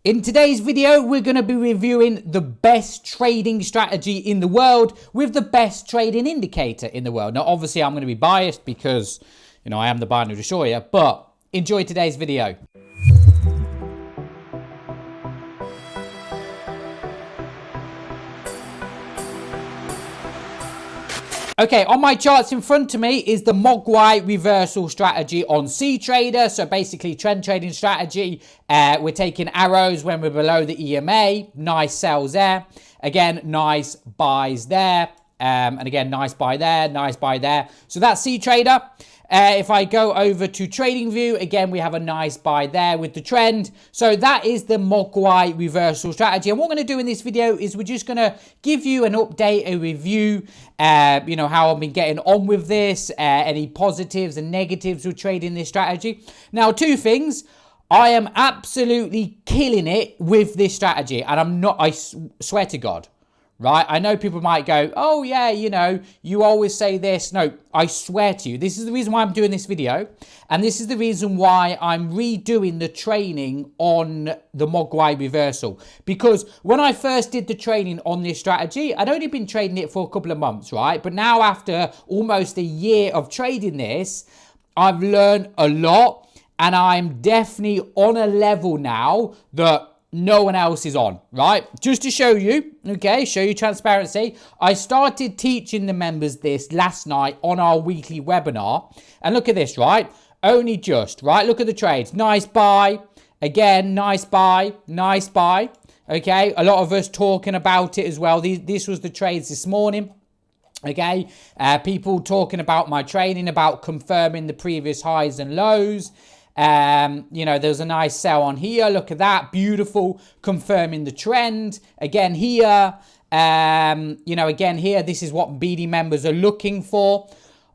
In today's video, we're going to be reviewing the best trading strategy in the world with the best trading indicator in the world. Now, obviously, I'm going to be biased because, I am the binary destroyer, but enjoy today's video. Okay, on my charts in front of me is the Mogwai Reversal strategy on CTrader. So basically trend trading strategy. We're taking arrows when we're below the EMA. Nice sells there. Again, nice buys there. And again, nice buy there, nice buy there. So that's CTrader. If I go over to TradingView, again, we have a nice buy there with the trend. So that is the Mogwai Reversal strategy. And what we're going to do in this video is we're just going to give you an update, a review, how I've been getting on with this, any positives and negatives with trading this strategy. Now, two things. I am absolutely killing it with this strategy. And I'm not, I swear to God. Right? I know people might go, oh yeah, you always say this. No, I swear to you, this is the reason why I'm doing this video. And this is the reason why I'm redoing the training on the Mogwai Reversal. Because when I first did the training on this strategy, I'd only been trading it for a couple of months, right? But now after almost a year of trading this, I've learned a lot. And I'm definitely on a level now that no one else is on, right? Just to show you, okay, show you transparency. I started teaching the members this last night on our weekly webinar. And look at this, right? Only just, right? Look at the trades. Nice buy. Again, nice buy. Nice buy. Okay, a lot of us talking about it as well. This was the trades this morning. Okay, people talking about my trading, about confirming the previous highs and lows. There's a nice sell on here. Look at that. Beautiful. Confirming the trend. Again here. Again here. This is what BD members are looking for.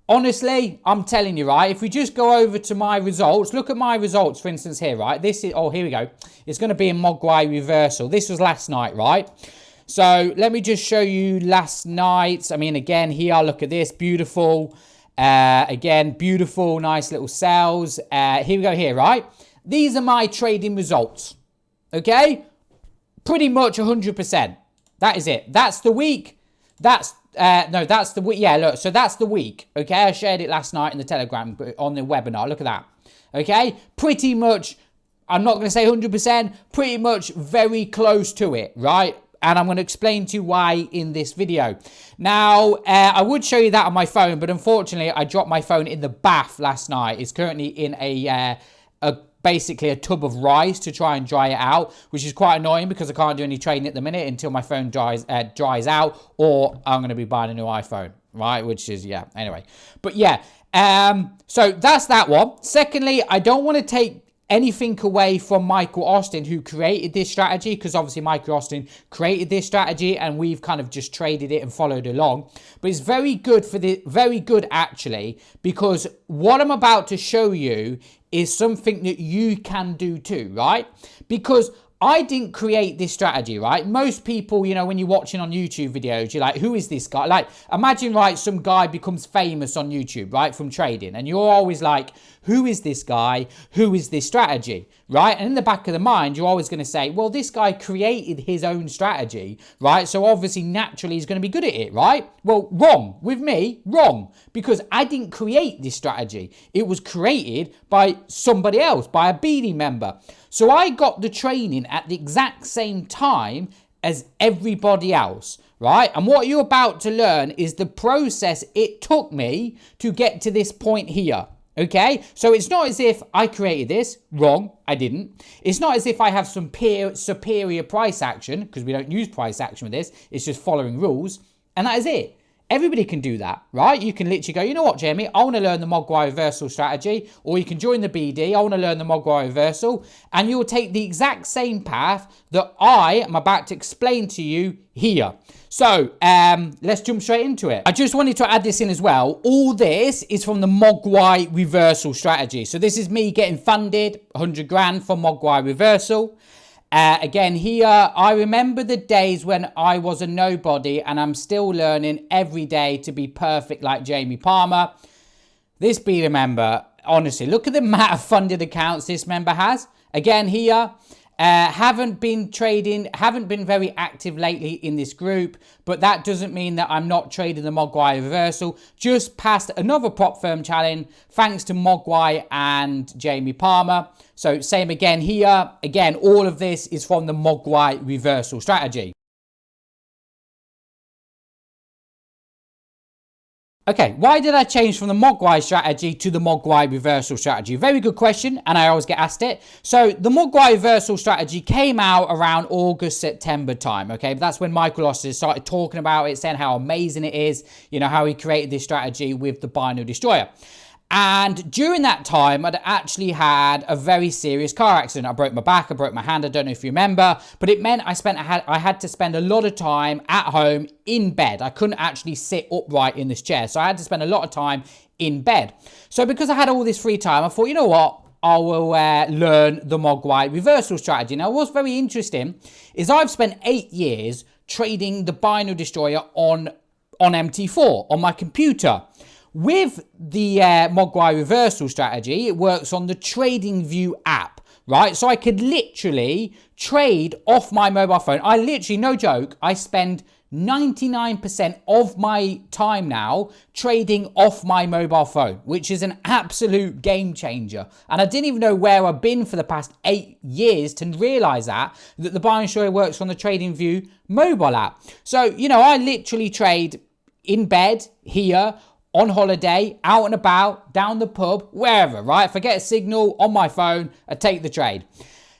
Honestly, I'm telling you, right? If we just go over to my results, look at my results, for instance, here, right? This is, here we go. It's going to be a Mogwai Reversal. This was last night, right? So let me just show you last night. I mean, again, here, look at this. Beautiful. Again, beautiful, nice little sells. Here we go here, right? These are my trading results. Okay? Pretty much 100%. That is it. That's the week. That's the week. Yeah, look. So that's the week. Okay? I shared it last night in the Telegram on the webinar. Look at that. Okay? Pretty much, I'm not going to say 100%, pretty much very close to it, right? And I'm going to explain to you why in this video. Now, I would show you that on my phone, but unfortunately, I dropped my phone in the bath last night. It's currently in basically a tub of rice to try and dry it out, which is quite annoying because I can't do any trading at the minute until my phone dries out, or I'm going to be buying a new iPhone, right? Which is, yeah, anyway. But yeah, so that's that one. Secondly, I don't want to take anything away from Michael Austin, who created this strategy, because obviously Michael Austin created this strategy and we've kind of just traded it and followed along. But it's very good actually, because what I'm about to show you is something that you can do too, right? Because I didn't create this strategy, right? Most people, when you're watching on YouTube videos, you're like, who is this guy? Like, imagine, right, some guy becomes famous on YouTube, right, from trading. And you're always like, who is this guy? Who is this strategy, right? And in the back of the mind, you're always going to say, well, this guy created his own strategy, right? So obviously, naturally, he's going to be good at it, right? Well, wrong. With me, wrong. Because I didn't create this strategy. It was created by somebody else, by a BD member. So I got the training at the exact same time as everybody else, right? And what you're about to learn is the process it took me to get to this point here, okay? So it's not as if I created this. Wrong, I didn't. It's not as if I have some superior price action, because we don't use price action with this. It's just following rules, and that is it. Everybody can do that, right? You can literally go, you know what, Jamie? I want to learn the Mogwai Reversal strategy. Or you can join the BD. I want to learn the Mogwai Reversal. And you'll take the exact same path that I am about to explain to you here. So, let's jump straight into it. I just wanted to add this in as well. All this is from the Mogwai Reversal strategy. So this is me getting funded, 100 grand from Mogwai Reversal. Again, here, I remember the days when I was a nobody and I'm still learning every day to be perfect like Jamie Palmer. This beta member, honestly, look at the amount of funded accounts this member has. Again, here, Haven't been trading, haven't been very active lately in this group, but that doesn't mean that I'm not trading the Mogwai Reversal. Just passed another prop firm challenge thanks to Mogwai and Jamie Palmer. So same again here. Again, all of this is from the Mogwai Reversal strategy. Okay, why did I change from the Mogwai strategy to the Mogwai Reversal strategy? Very good question, and I always get asked it. So the Mogwai Reversal strategy came out around August, September time, okay? That's when Michael Austin started talking about it, saying how amazing it is, you know, how he created this strategy with the Binary Destroyer. And during that time, I'd actually had a very serious car accident. I broke my back, I broke my hand, I don't know if you remember, but it meant I had to spend a lot of time at home in bed. I couldn't actually sit upright in this chair, so I had to spend a lot of time in bed. So because I had all this free time, I thought, you know what? I will learn the Mogwai Reversal strategy. Now, what's very interesting is I've spent 8 years trading the Binary Destroyer on MT4, on my computer. With the Mogwai Reversal strategy, it works on the TradingView app, right? So I could literally trade off my mobile phone. I literally, no joke, I spend 99% of my time now trading off my mobile phone, which is an absolute game changer. And I didn't even know where I've been for the past 8 years to realize that the Binary Destroyer works on the TradingView mobile app. So, you know, I literally trade in bed, here, on holiday, out and about, down the pub, wherever, right? If I get a signal on my phone, I take the trade.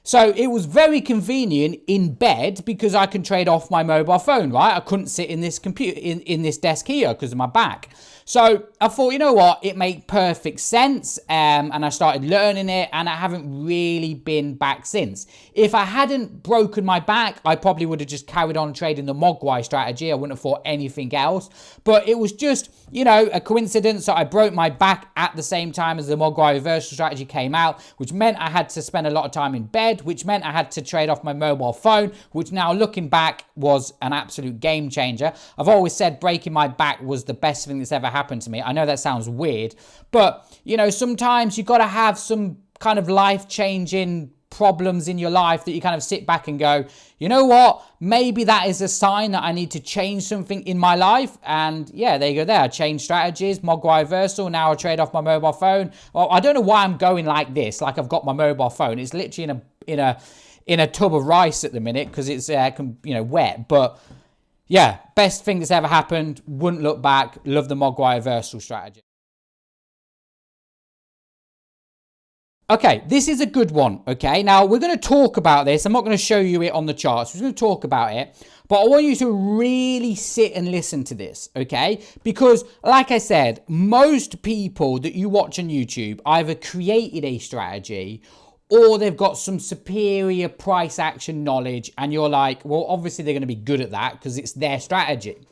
So it was very convenient in bed because I can trade off my mobile phone, right? I couldn't sit in this computer, in this desk here because of my back. So I thought, you know what? It made perfect sense. And I started learning it, and I haven't really been back since. If I hadn't broken my back, I probably would have just carried on trading the Mogwai strategy. I wouldn't have thought anything else. But it was just, you know, a coincidence that I broke my back at the same time as the Mogwai Reversal strategy came out, which meant I had to spend a lot of time in bed, which meant I had to trade off my mobile phone, which now looking back was an absolute game changer. I've always said breaking my back was the best thing that's ever happened to me. I know that sounds weird, but you know, sometimes you got to have some kind of life-changing problems in your life that you kind of sit back and go, you know what, maybe that is a sign that I need to change something in my life. And yeah, there you go there. I changed strategies, Mogwai Reversal, now I trade off my mobile phone. Well, I don't know why I'm going like this, like I've got my mobile phone. It's literally in a tub of rice at the minute because it's you know, wet. But yeah, best thing that's ever happened. Wouldn't look back. Love the Mogwai Reversal strategy. Okay, this is a good one, okay? Now, we're going to talk about this. I'm not going to show you it on the charts. We're going to talk about it. But I want you to really sit and listen to this, okay? Because, like I said, most people that you watch on YouTube either created a strategy or they've got some superior price action knowledge, and you're like, well, obviously they're going to be good at that because it's their strategy.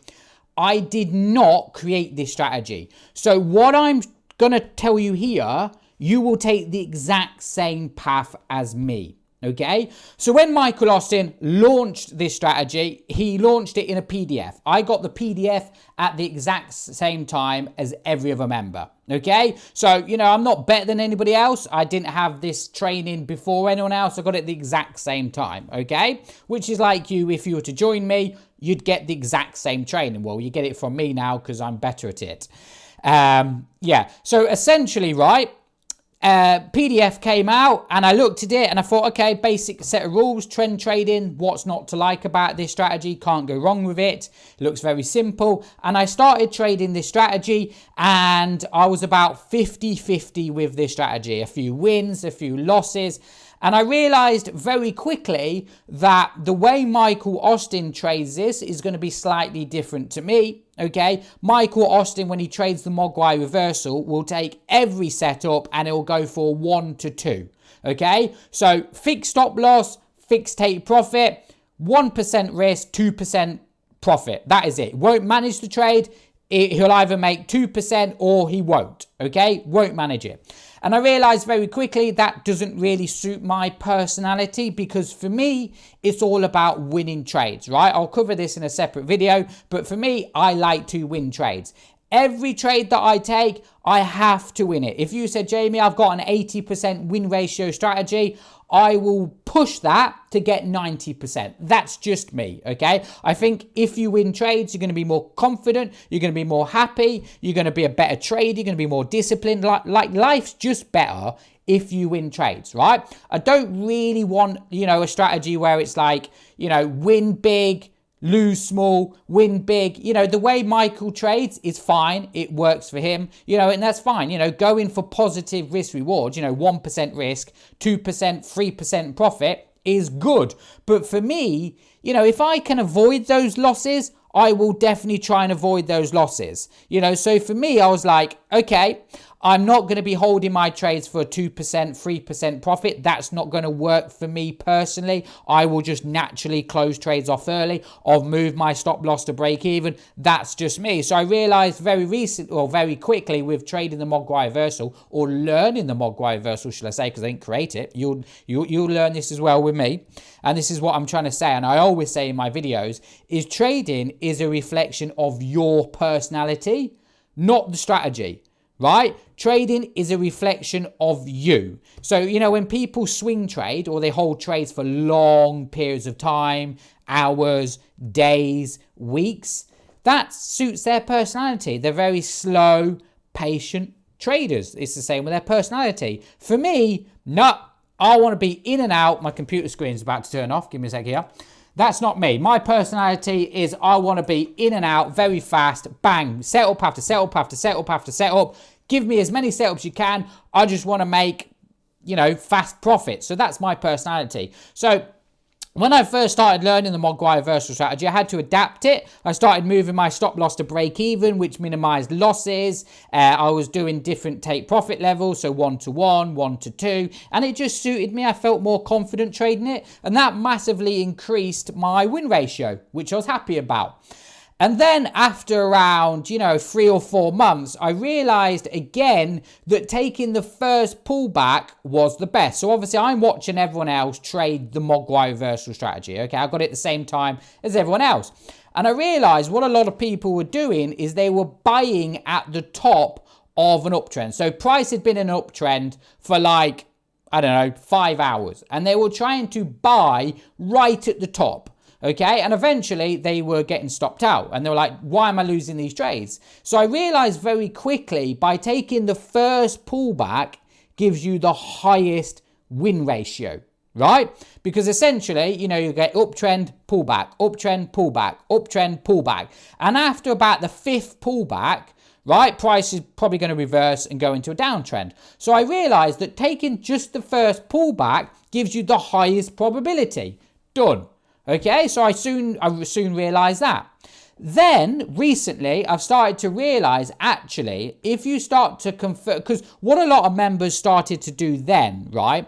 I did not create this strategy. So what I'm going to tell you here, you will take the exact same path as me. Okay, so when Michael Austin launched this strategy, he launched it in a PDF. I got the PDF at the exact same time as every other member. Okay, so, you know, I'm not better than anybody else. I didn't have this training before anyone else. I got it at the exact same time. Okay, which is like you, if you were to join me, you'd get the exact same training. Well, you get it from me now because I'm better at it. Yeah, so essentially, right, PDF came out and I looked at it and I thought, okay, basic set of rules, trend trading, what's not to like about this strategy, can't go wrong with it, looks very simple. And I started trading this strategy and I was about 50-50 with this strategy, a few wins, a few losses. And I realized very quickly that the way Michael Austin trades this is going to be slightly different to me. Okay, Michael Austin, when he trades the Mogwai Reversal, will take every setup and it will go for 1 to 2. Okay, so fixed stop loss, fixed take profit, 1% risk, 2% profit. That is it. Won't manage the trade. He'll either make 2% or he won't. Okay, won't manage it. And I realized very quickly that doesn't really suit my personality, because for me, it's all about winning trades, right? I'll cover this in a separate video, but for me, I like to win trades. Every trade that I take, I have to win it. If you said, Jamie, I've got an 80% win ratio strategy, I will push that to get 90%. That's just me, okay? I think if you win trades, you're going to be more confident, you're going to be more happy, you're going to be a better trader, you're going to be more disciplined. Like life's just better if you win trades, right? I don't really want, a strategy where it's like, win big, lose small, win big. The way Michael trades is fine. It works for him, and that's fine. Going for positive risk rewards, 1% risk, 2%, 3% profit is good. But for me, if I can avoid those losses, I will definitely try and avoid those losses. So for me, I was like, okay, I'm not going to be holding my trades for a 2%, 3% profit. That's not going to work for me personally. I will just naturally close trades off early or move my stop loss to break even. That's just me. So I realized very quickly with trading the Mogwai Reversal, or learning the Mogwai Reversal, should I say, because I didn't create it. You'll learn this as well with me. And this is what I'm trying to say, and I always say in my videos, is trading is a reflection of your personality, not the strategy. Right? Trading is a reflection of you. So, when people swing trade or they hold trades for long periods of time, hours, days, weeks, that suits their personality. They're very slow, patient traders. It's the same with their personality. For me, no, I want to be in and out. My computer screen is about to turn off. Give me a sec here. That's not me. My personality is I want to be in and out very fast. Bang. Setup after setup after setup after setup. Give me as many setups you can. I just want to make, fast profits. So that's my personality. So when I first started learning the Mogwai Reversal strategy, I had to adapt it. I started moving my stop loss to break even, which minimized losses. I was doing different take profit levels, so 1 to 1, 1 to 2, and it just suited me. I felt more confident trading it, and that massively increased my win ratio, which I was happy about. And then after around, 3 or 4 months, I realized again that taking the first pullback was the best. So obviously I'm watching everyone else trade the Mogwai Reversal strategy. Okay, I got it at the same time as everyone else. And I realized what a lot of people were doing is they were buying at the top of an uptrend. So price had been in an uptrend for 5 hours. And they were trying to buy right at the top. Okay, and eventually they were getting stopped out and they were like, why am I losing these trades? So I realized very quickly by taking the first pullback gives you the highest win ratio, right? Because essentially, you get uptrend, pullback, uptrend, pullback, uptrend, pullback. And after about the 5th pullback, right, price is probably going to reverse and go into a downtrend. So I realized that taking just the first pullback gives you the highest probability. Done. Okay, so I soon realized that. Then recently I've started to realize actually if you start to convert, because what a lot of members started to do then, right,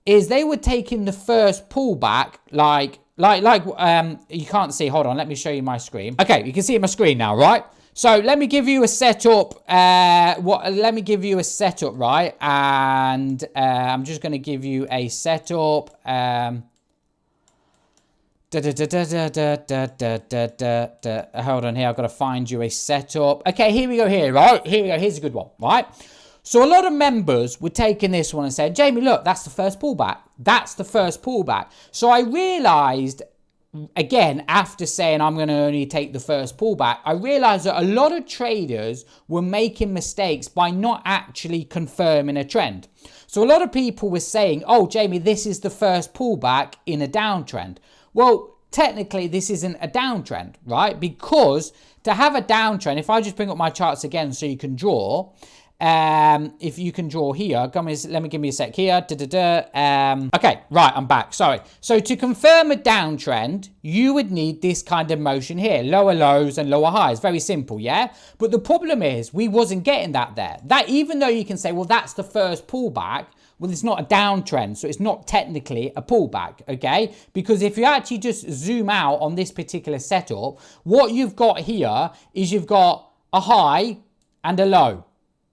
is they were taking the first pullback like you can't see, hold on, let me show you my screen. Okay, you can see my screen now, right? So let me give you a setup. Let me give you a setup, right? And I'm just going to give you a setup. Hold on here, I've got to find you a setup. Okay, here we go here, right? Here we go, here's a good one, right? So a lot of members were taking this one and said, Jamie, look, that's the first pullback. That's the first pullback. So I realized, again, after saying I'm going to only take the first pullback, I realized that a lot of traders were making mistakes by not actually confirming a trend. So a lot of people were saying, oh, Jamie, this is the first pullback in a downtrend. Well, technically, this isn't a downtrend, right? Because to have a downtrend, if I just bring up my charts again so you can draw, if you can draw here, let me give me a sec here. Okay, right, I'm back. Sorry. So to confirm a downtrend, you would need this kind of motion here, lower lows and lower highs. Very simple, yeah? But the problem is we wasn't getting that there. That even though you can say, well, that's the first pullback, well, it's not a downtrend, so it's not technically a pullback, okay? Because if you actually just zoom out on this particular setup, what you've got here is you've got a high and a low.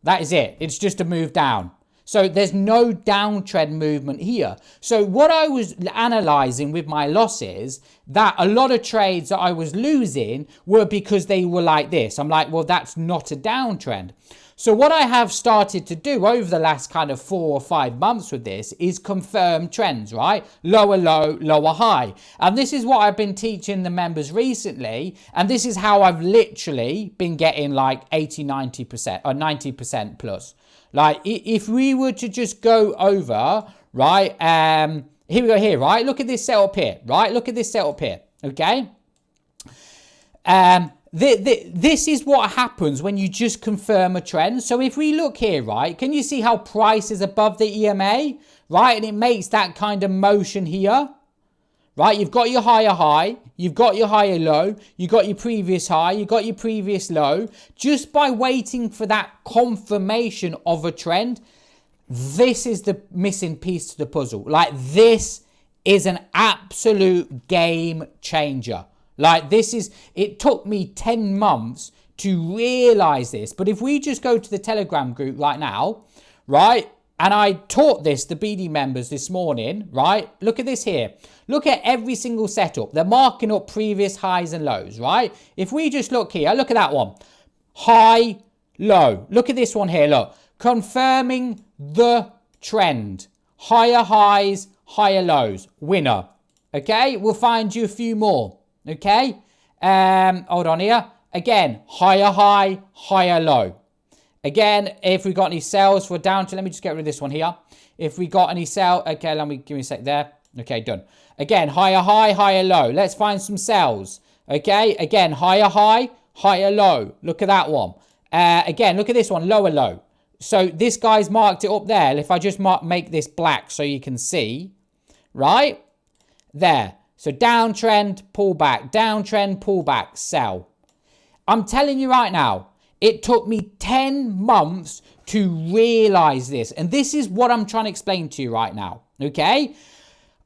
That is it. It's just a move down. So there's no downtrend movement here. So what I was analyzing with my losses, that a lot of trades that I was losing were because they were like this. I'm like, well, that's not a downtrend. So what I have started to do over the last kind of 4 or 5 months with this is confirm trends, right? Lower low, lower high. And this is what I've been teaching the members recently. And this is how I've literally been getting like 80, 90% or 90% plus. Like if we were to just go over, right? Here we go here, right? Look at this setup here, right? Look at this setup here, okay? This is what happens when you just confirm a trend. So if we look here, right, can you see how price is above the EMA, right? And it makes that kind of motion here, right? You've got your higher high, you've got your higher low, you got your previous high, you got your previous low. Just by waiting for that confirmation of a trend, this is the missing piece to the puzzle. Like this is an absolute game changer. Like this is, it took me 10 months to realize this. But if we just go to the Telegram group right now, right? And I taught this, the BD members this morning, right? Look at this here. Look at every single setup. They're marking up previous highs and lows, right? If we just look here, look at that one. High, low. Look at this one here, look. Confirming the trend. Higher highs, higher lows. Winner. Okay, we'll find you a few more. Okay, hold on here. Again, higher high, higher low. Again, if we got any sales for down to, let me just get rid of this one here. If we got any sell, okay, give me a sec there. Okay, done. Again, higher high, higher low. Let's find some sells. Okay, again, higher high, higher low. Look at that one. Again, look at this one, lower low. So this guy's marked it up there. If I just make this black so you can see, right? There. So downtrend, pullback, downtrend, pullback, sell. I'm telling you right now, it took me 10 months to realize this. And this is what I'm trying to explain to you right now. Okay.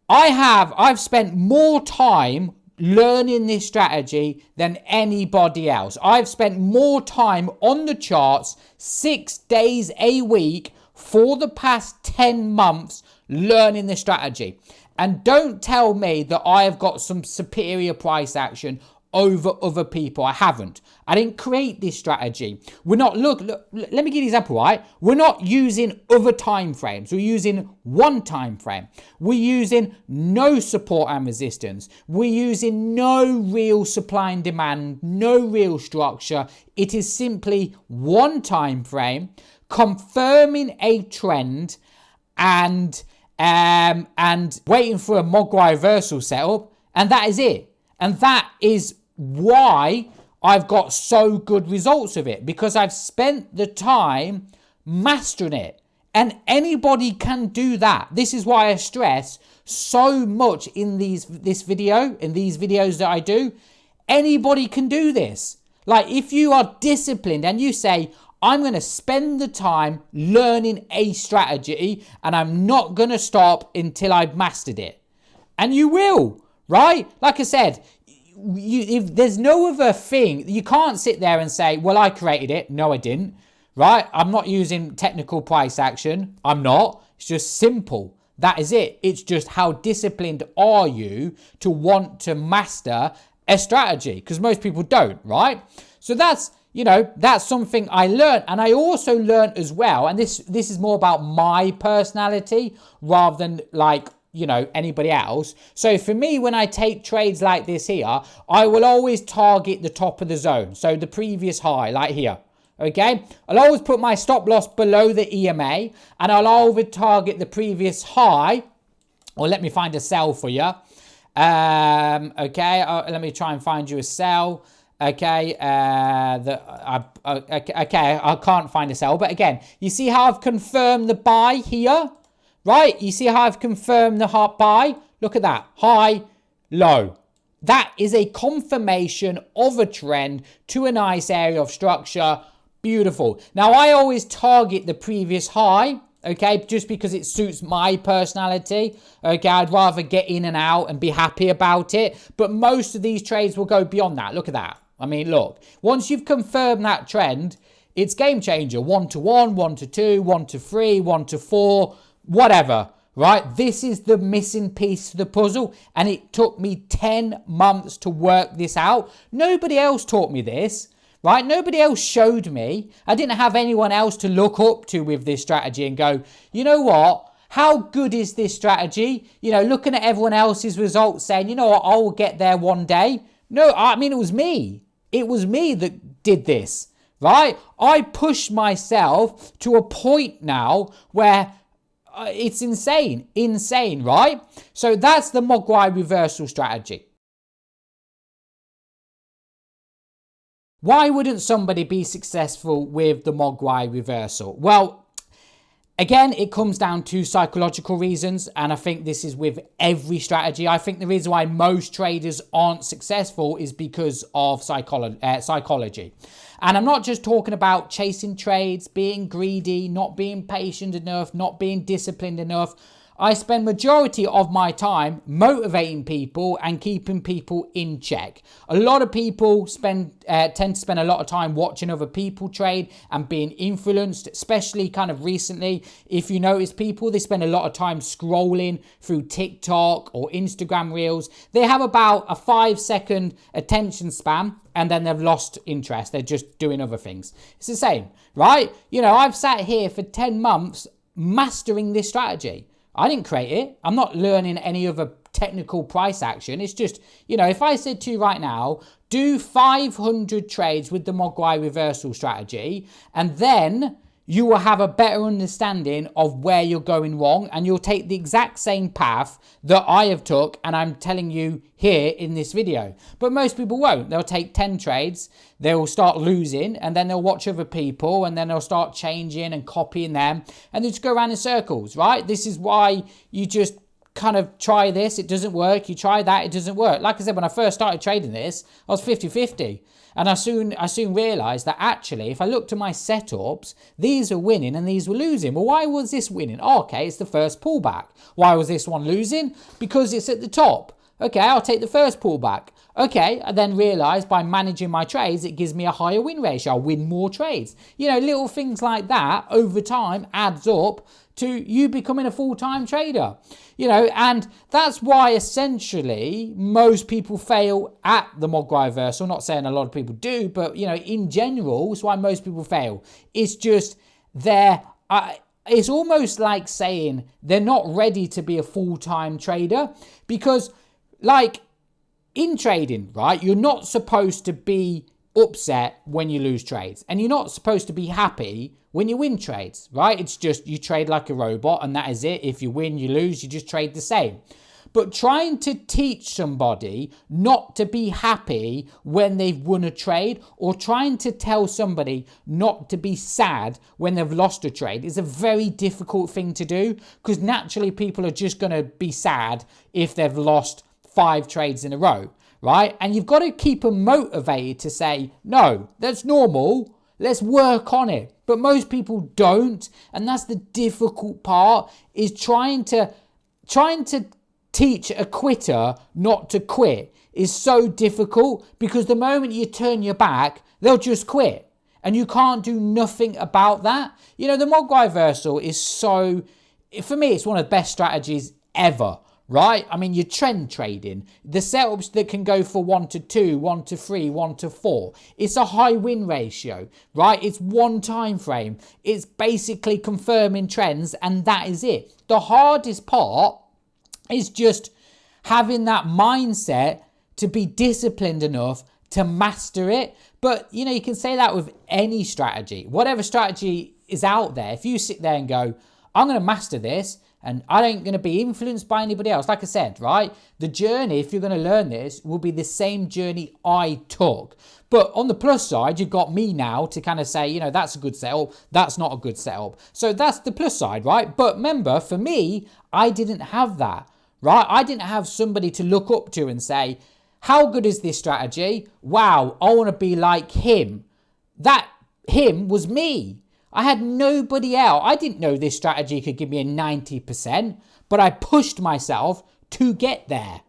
I've spent more time learning this strategy than anybody else. I've spent more time on the charts 6 days a week for the past 10 months learning the strategy. And don't tell me that I have got some superior price action over other people. I haven't. I didn't create this strategy. We're not, look, let me give you an example, right? We're not using other time frames. We're using one time frame. We're using no support and resistance. We're using no real supply and demand, no real structure. It is simply one time frame, confirming a trend and waiting for a Mogwai Reversal setup, and that is it. And that is why I've got so good results of it, because I've spent the time mastering it. And anybody can do that. This is why I stress so much in these videos that I do. Anybody can do this. Like if you are disciplined and you say, I'm going to spend the time learning a strategy and I'm not going to stop until I've mastered it. And you will, right? Like I said, if there's no other thing, you can't sit there and say, well, I created it. No, I didn't, right? I'm not using technical price action. I'm not. It's just simple. That is it. It's just how disciplined are you to want to master a strategy? Because most people don't, right? So that's, that's something I learned. And I also learned as well, and this is more about my personality rather than like, anybody else. So for me, when I take trades like this here, I will always target the top of the zone. So the previous high, like here. Okay. I'll always put my stop loss below the EMA, and I'll always target the previous high. Or let me find a sell for you. Okay. Let me try and find you a sell. Okay, okay, I can't find a sell, but again, you see how I've confirmed the buy here, right? You see how I've confirmed the hard buy? Look at that, high, low. That is a confirmation of a trend to a nice area of structure. Beautiful. Now, I always target the previous high, okay, just because it suits my personality. Okay, I'd rather get in and out and be happy about it, but most of these trades will go beyond that. Look at that. I mean, look, once you've confirmed that trend, it's game changer. 1 to 1, 1 to 2, 1 to 3, 1 to 4, whatever, right? This is the missing piece to the puzzle, and it took me 10 months to work this out. Nobody else taught me this, right? Nobody else showed me. I didn't have anyone else to look up to with this strategy and go, you know what? How good is this strategy? You know, looking at everyone else's results saying, you know what, I will get there one day. No, I mean, it was me. It was me that did this, right? I pushed myself to a point now where it's insane, right? So that's the Mogwai reversal strategy. Why wouldn't somebody be successful with the Mogwai reversal? Well, again, it comes down to psychological reasons, and I think this is with every strategy. I think the reason why most traders aren't successful is because of psychology. And I'm not just talking about chasing trades, being greedy, not being patient enough, not being disciplined enough. I spend majority of my time motivating people and keeping people in check. A lot of people tend to spend a lot of time watching other people trade and being influenced, especially kind of recently. If you notice people, they spend a lot of time scrolling through TikTok or Instagram Reels. They have about a 5-second attention span and then they've lost interest. They're just doing other things. It's the same, right? You know, I've sat here for 10 months mastering this strategy. I didn't create it. I'm not learning any other technical price action. It's just, you know, if I said to you right now, do 500 trades with the Mogwai reversal strategy, and then you will have a better understanding of where you're going wrong, and you'll take the exact same path that I have took and I'm telling you here in this video. But most people won't. They'll take 10 trades, they'll start losing, and then they'll watch other people, and then they'll start changing and copying them, and they just go around in circles, right? This is why you just kind of try this, it doesn't work. You try that, it doesn't work. Like I said, when I first started trading this, I was 50-50. And I soon realized that actually, if I looked at my setups, these are winning and these were losing. Well, why was this winning? Oh, okay, it's the first pullback. Why was this one losing? Because it's at the top. Okay, I'll take the first pullback. Okay, I then realized by managing my trades, it gives me a higher win ratio. I'll win more trades. You know, little things like that over time adds up to you becoming a full-time trader. You know, and that's why essentially most people fail at the Mogwai reversal. Not saying a lot of people do, but you know, in general, it's why most people fail. It's just it's almost like saying they're not ready to be a full-time trader, because like in trading, right, you're not supposed to be upset when you lose trades, and you're not supposed to be happy when you win trades, right? It's just you trade like a robot, and that is it. If you win, you lose, you just trade the same. But trying to teach somebody not to be happy when they've won a trade, or trying to tell somebody not to be sad when they've lost a trade, is a very difficult thing to do, because naturally people are just going to be sad if they've lost 5 trades in a row, right? And you've got to keep them motivated to say, no, that's normal. Let's work on it. But most people don't. And that's the difficult part, is trying to teach a quitter not to quit is so difficult, because the moment you turn your back, they'll just quit. And you can't do nothing about that. You know, the Mogwai reversal is so, for me, it's one of the best strategies ever. Right? I mean, you're trend trading. The setups that can go for 1 to 2, 1 to 3, 1 to 4. It's a high win ratio, right? It's one time frame. It's basically confirming trends, and that is it. The hardest part is just having that mindset to be disciplined enough to master it. But, you know, you can say that with any strategy. Whatever strategy is out there, if you sit there and go, I'm going to master this, and I ain't going to be influenced by anybody else. Like I said, right? The journey, if you're going to learn this, will be the same journey I took. But on the plus side, you've got me now to kind of say, you know, that's a good setup. That's not a good setup. So that's the plus side, right? But remember, for me, I didn't have that, right? I didn't have somebody to look up to and say, how good is this strategy? Wow, I want to be like him. That him was me. I had nobody else. I didn't know this strategy could give me a 90%, but I pushed myself to get there.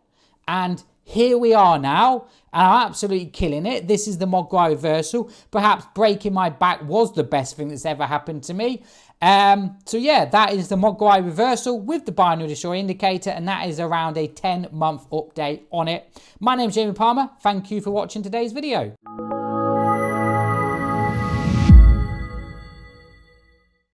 And here we are now, and I'm absolutely killing it. This is the Mogwai Reversal. Perhaps breaking my back was the best thing that's ever happened to me. So yeah, that is the Mogwai Reversal with the binary destroyer indicator, and that is around a 10-month update on it. My name's Jamie Palmer. Thank you for watching today's video.